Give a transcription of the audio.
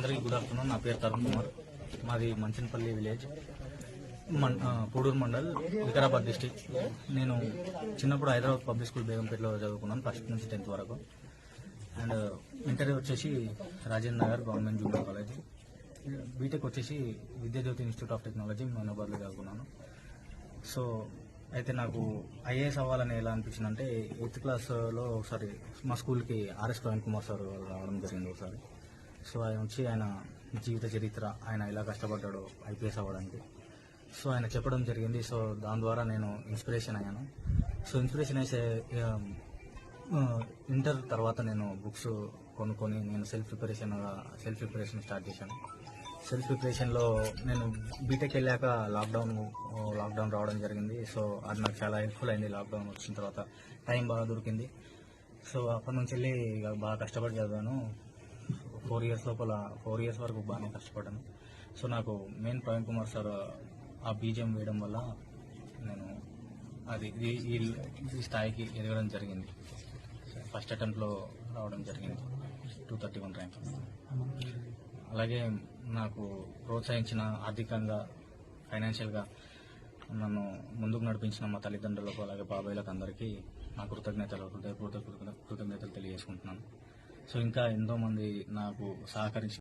అందరికీ good afternoon. నా పేరు తరుణ్ కుమార్. మాది మంచనపల్లి విలేజ్, పూడూరు మండల్, వికారాబాద్ డిస్టిక్. నేను చిన్నప్పుడు హైదరాబాద్ పబ్లిక్ స్కూల్ బేగంపేటలో చదువుకున్నాను, ఫస్ట్ నుంచి 10th వరకు. అండ్ ఇంటర్ వచ్చేసి Rajendra Nagar government junior college. BTech వచ్చేసి విద్యాజ్యోతి ఇన్స్టిట్యూట్ ఆఫ్ టెక్నాలజీ మైనాబాద్లో చదువుకున్నాను. సో అయితే నాకు ఐఏఎస్ అవ్వాలని ఎలా అనిపించిందంటే, 8th క్లాస్లో ఒకసారి మా స్కూల్కి ఆర్ఎస్ ప్రవీణ్ కుమార్ సార్ రావడం జరిగింది ఒకసారి. సో ఆయన వచ్చి ఆయన జీవిత చరిత్ర, ఆయన ఎలా కష్టపడ్డాడో ఐపీఎస్ అవ్వడానికి, సో ఆయన చెప్పడం జరిగింది. సో దాని ద్వారా నేను ఇన్స్పిరేషన్ అయ్యాను. సో ఇన్స్పిరేషన్ అయితే ఇంటర్ తర్వాత నేను బుక్స్ కొనుక్కొని నేను సెల్ఫ్ ప్రిపరేషన్ స్టార్ట్ చేశాను. సెల్ఫ్ ప్రిపరేషన్లో నేను బీటెక్ వెళ్ళాక లాక్డౌన్ రావడం జరిగింది. సో అది నాకు చాలా హెల్ప్ఫుల్ అయింది. లాక్డౌన్ వచ్చిన తర్వాత టైం బాగా దొరికింది. సో అప్పటి నుంచి వెళ్ళి బాగా కష్టపడి చదివాను. 4 ఇయర్స్ వరకు బాగానే కష్టపడ్డాను. సో నాకు మెయిన్ ప్రవీణ్ కుమార్ సార్ ఆ బీజం వేయడం వల్ల నేను ఈ స్థాయికి ఎదగడం జరిగింది. ఫస్ట్ అటెంప్ట్లో రావడం జరిగింది 231 ర్యాంక్. అలాగే నాకు ప్రోత్సహించిన ఆర్థికంగా, ఫైనాన్షియల్గా నన్ను ముందుకు నడిపించిన మా తల్లిదండ్రులకు, అలాగే బాబాయ్లకు అందరికీ నా కృతజ్ఞతలు తెలియజేసుకుంటున్నాను. సో ఇంకా ఎంతోమంది నాకు సహకరించి